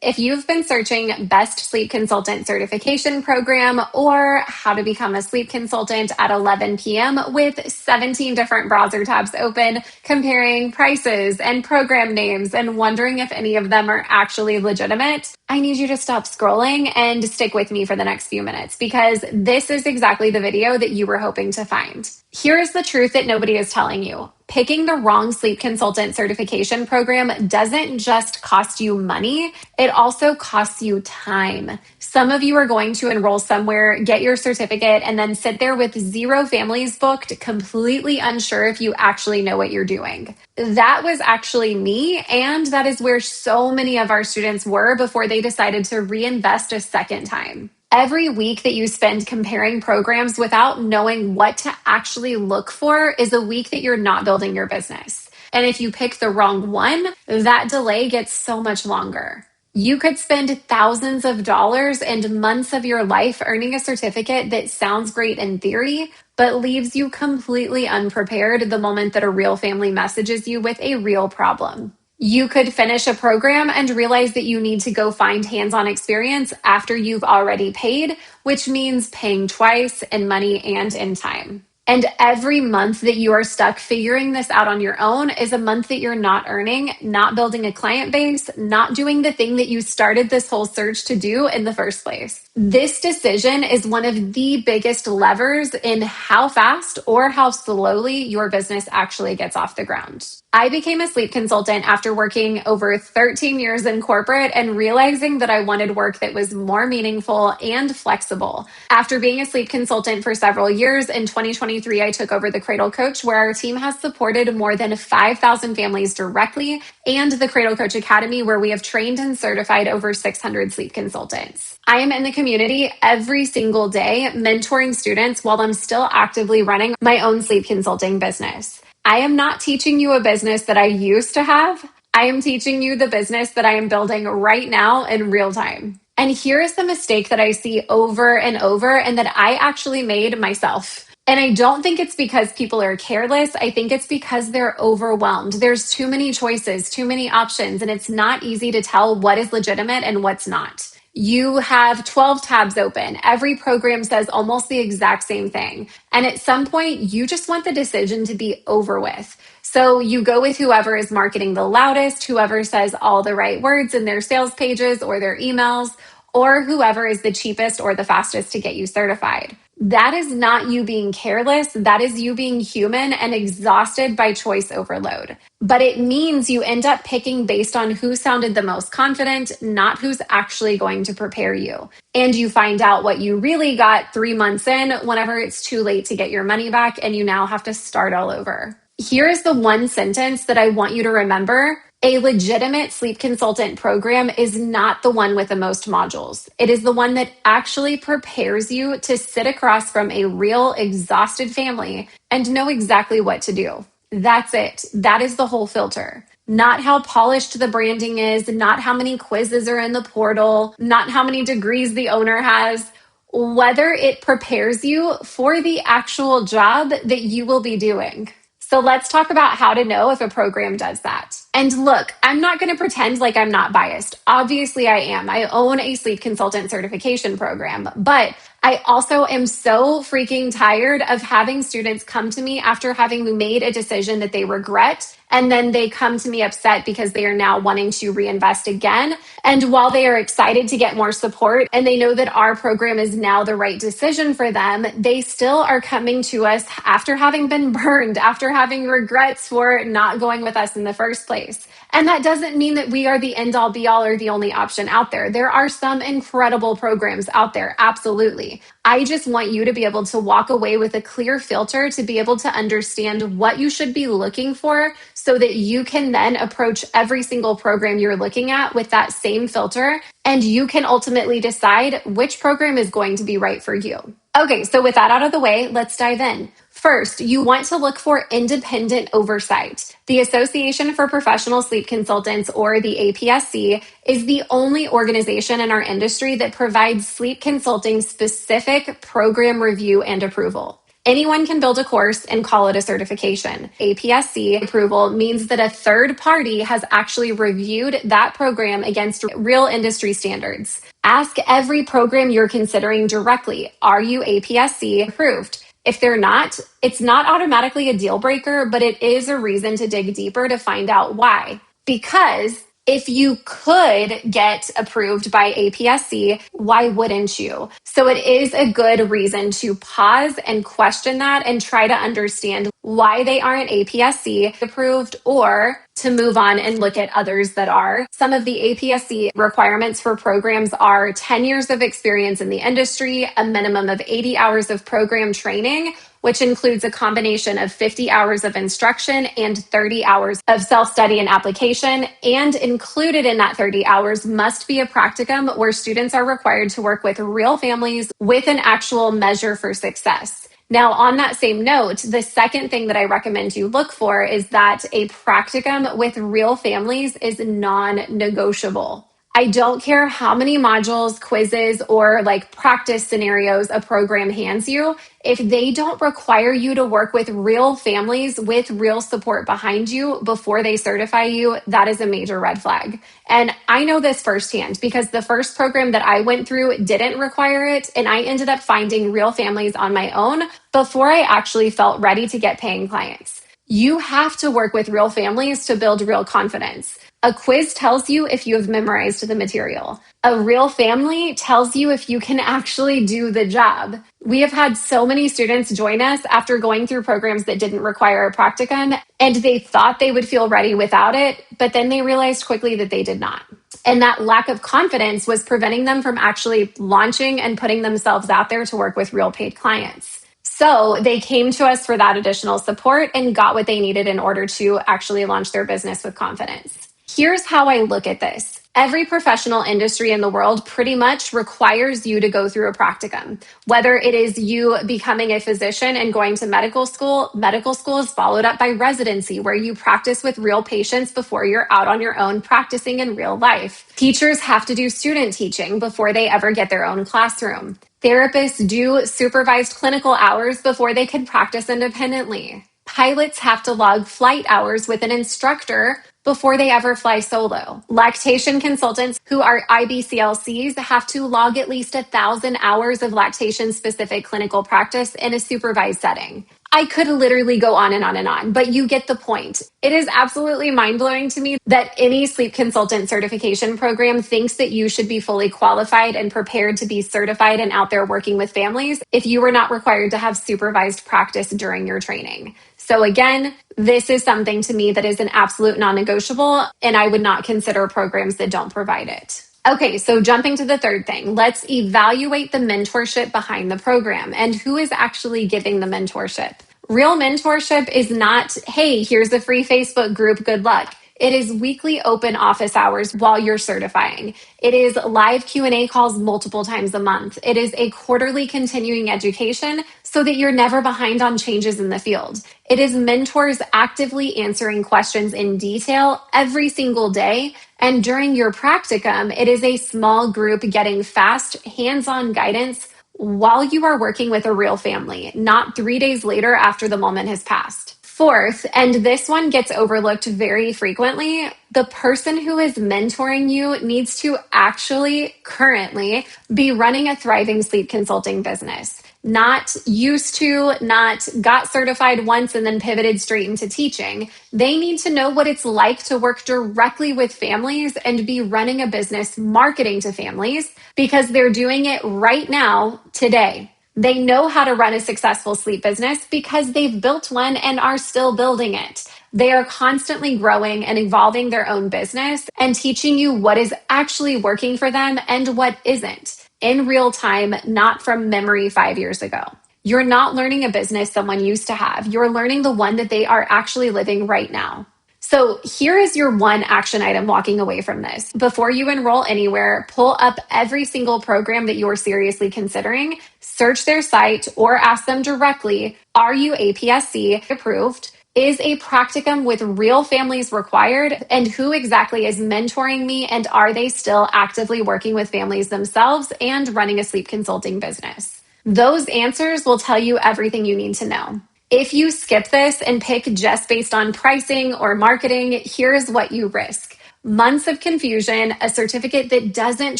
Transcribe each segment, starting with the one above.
If you've been searching best sleep consultant certification program or how to become a sleep consultant at 11 p.m. with 17 different browser tabs open, comparing prices and program names and wondering if any of them are actually legitimate, I need you to stop scrolling and stick with me for the next few minutes because this is exactly the video that you were hoping to find. Here is the truth that nobody is telling you. Picking the wrong sleep consultant certification program doesn't just cost you money, it also costs you time. Some of you are going to enroll somewhere, get your certificate, and then sit there with 0 families booked, completely unsure if you actually know what you're doing. That was actually me, and that is where so many of our students were before they decided to reinvest a second time. Every week that you spend comparing programs without knowing what to actually look for is a week that you're not building your business. And if you pick the wrong one, that delay gets so much longer. You could spend thousands of dollars and months of your life earning a certificate that sounds great in theory, but leaves you completely unprepared the moment that a real family messages you with a real problem. You could finish a program and realize that you need to go find hands-on experience after you've already paid, which means paying twice in money and in time. And every month that you are stuck figuring this out on your own is a month that you're not earning, not building a client base, not doing the thing that you started this whole search to do in the first place. This decision is one of the biggest levers in how fast or how slowly your business actually gets off the ground. I became a sleep consultant after working over 13 years in corporate and realizing that I wanted work that was more meaningful and flexible. After being a sleep consultant for several years, in 2023, I took over the Cradle Coach, where our team has supported more than 5,000 families directly, and the Cradle Coach Academy, where we have trained and certified over 600 sleep consultants. I am in the community every single day, mentoring students while I'm still actively running my own sleep consulting business. I am not teaching you a business that I used to have. I am teaching you the business that I am building right now in real time. And here is the mistake that I see over and over and that I actually made myself. And I don't think it's because people are careless. I think it's because they're overwhelmed. There's too many choices, too many options, and it's not easy to tell what is legitimate and what's not. You have 12 tabs open. Every program says almost the exact same thing. And at some point, you just want the decision to be over with. So you go with whoever is marketing the loudest, whoever says all the right words in their sales pages or their emails, or whoever is the cheapest or the fastest to get you certified. That is not you being careless. That is you being human and exhausted by choice overload. But it means you end up picking based on who sounded the most confident, not who's actually going to prepare you. And you find out what you really got 3 months in whenever it's too late to get your money back and you now have to start all over. Here is the one sentence that I want you to remember. A legitimate sleep consultant program is not the one with the most modules. It is the one that actually prepares you to sit across from a real exhausted family and know exactly what to do. That's it. That is the whole filter. Not how polished the branding is, not how many quizzes are in the portal, not how many degrees the owner has, whether it prepares you for the actual job that you will be doing. So let's talk about how to know if a program does that. And look, I'm not going to pretend like I'm not biased. Obviously I am. I own a sleep consultant certification program, but I also am so freaking tired of having students come to me after having made a decision that they regret, and then they come to me upset because they are now wanting to reinvest again. And while they are excited to get more support and they know that our program is now the right decision for them, they still are coming to us after having been burned, after having regrets for not going with us in the first place. And that doesn't mean that we are the end all be all or the only option out there. There are some incredible programs out there, absolutely. I just want you to be able to walk away with a clear filter to be able to understand what you should be looking for so that you can then approach every single program you're looking at with that same filter, and you can ultimately decide which program is going to be right for you. Okay, so with that out of the way, let's dive in. First, you want to look for independent oversight. The Association for Professional Sleep Consultants, or the APSC, is the only organization in our industry that provides sleep consulting specific program review and approval. Anyone can build a course and call it a certification. APSC approval means that a third party has actually reviewed that program against real industry standards. Ask every program you're considering directly, are you APSC approved? If they're not, it's not automatically a deal breaker, but it is a reason to dig deeper to find out why. Because if you could get approved by APSC, why wouldn't you? So it is a good reason to pause and question that and try to understand why they aren't APSC approved, or to move on and look at others that are. Some of the APSC requirements for programs are 10 years of experience in the industry, a minimum of 80 hours of program training, which includes a combination of 50 hours of instruction and 30 hours of self-study and application. And included in that 30 hours must be a practicum where students are required to work with real families with an actual measure for success. Now, on that same note, the second thing that I recommend you look for is that a practicum with real families is non-negotiable. I don't care how many modules, quizzes, or like practice scenarios a program hands you. If they don't require you to work with real families with real support behind you before they certify you, that is a major red flag. And I know this firsthand because the first program that I went through didn't require it. And I ended up finding real families on my own before I actually felt ready to get paying clients. You have to work with real families to build real confidence. A quiz tells you if you have memorized the material. A real family tells you if you can actually do the job. We have had so many students join us after going through programs that didn't require a practicum, and they thought they would feel ready without it, but then they realized quickly that they did not. And that lack of confidence was preventing them from actually launching and putting themselves out there to work with real paid clients. So they came to us for that additional support and got what they needed in order to actually launch their business with confidence. Here's how I look at this. Every professional industry in the world pretty much requires you to go through a practicum. Whether it is you becoming a physician and going to medical school is followed up by residency, where you practice with real patients before you're out on your own practicing in real life. Teachers have to do student teaching before they ever get their own classroom. Therapists do supervised clinical hours before they can practice independently. Pilots have to log flight hours with an instructor before they ever fly solo. Lactation consultants who are IBCLCs have to log at least 1,000 hours of lactation-specific clinical practice in a supervised setting. I could literally go on and on and on, but you get the point. It is absolutely mind-blowing to me that any sleep consultant certification program thinks that you should be fully qualified and prepared to be certified and out there working with families if you were not required to have supervised practice during your training. So again, this is something to me that is an absolute non-negotiable, and I would not consider programs that don't provide it. Okay, so jumping to the third thing, let's evaluate the mentorship behind the program and who is actually giving the mentorship. Real mentorship is not, hey, here's a free Facebook group, good luck. It is weekly open office hours while you're certifying. It is live Q&A calls multiple times a month. It is a quarterly continuing education so that you're never behind on changes in the field. It is mentors actively answering questions in detail every single day. And during your practicum, it is a small group getting fast, hands-on guidance while you are working with a real family, not 3 days later after the moment has passed. Fourth, and this one gets overlooked very frequently, the person who is mentoring you needs to actually currently be running a thriving sleep consulting business. Not used to, not got certified once and then pivoted straight into teaching. They need to know what it's like to work directly with families and be running a business marketing to families because they're doing it right now, today. They know how to run a successful sleep business because they've built one and are still building it. They are constantly growing and evolving their own business and teaching you what is actually working for them and what isn't in real time, not from memory 5 years ago. You're not learning a business someone used to have. You're learning the one that they are actually living right now. So here is your one action item walking away from this. Before you enroll anywhere, pull up every single program that you're seriously considering, search their site or ask them directly, are you APSC approved? Is a practicum with real families required? And who exactly is mentoring me? And are they still actively working with families themselves and running a sleep consulting business? Those answers will tell you everything you need to know. If you skip this and pick just based on pricing or marketing, here's what you risk: months of confusion, a certificate that doesn't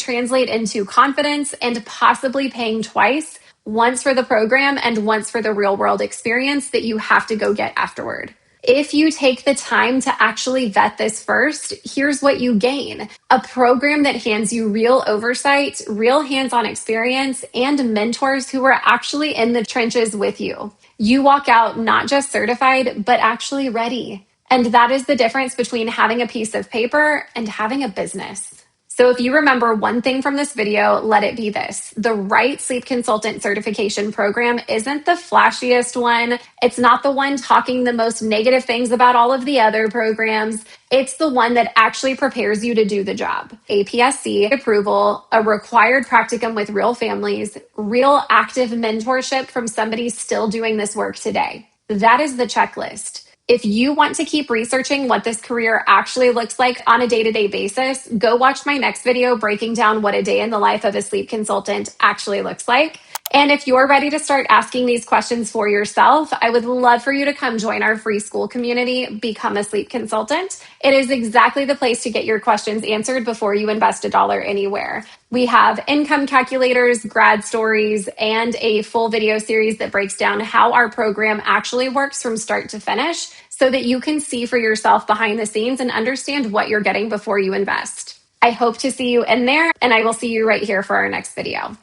translate into confidence, and possibly paying twice, once for the program and once for the real world experience that you have to go get afterward. If you take the time to actually vet this first, here's what you gain: a program that hands you real oversight, real hands on experience, and mentors who are actually in the trenches with you. You walk out not just certified, but actually ready. And that is the difference between having a piece of paper and having a business. So if you remember one thing from this video, let it be this: the right sleep consultant certification program isn't the flashiest one. It's not the one talking the most negative things about all of the other programs. It's the one that actually prepares you to do the job. APSC approval, a required practicum with real families, real active mentorship from somebody still doing this work today. That is the checklist. If you want to keep researching what this career actually looks like on a day-to-day basis, go watch my next video breaking down what a day in the life of a sleep consultant actually looks like. And if you're ready to start asking these questions for yourself, I would love for you to come join our free school community, Become a Sleep Consultant. It is exactly the place to get your questions answered before you invest a dollar anywhere. We have income calculators, grad stories, and a full video series that breaks down how our program actually works from start to finish so that you can see for yourself behind the scenes and understand what you're getting before you invest. I hope to see you in there, and I will see you right here for our next video.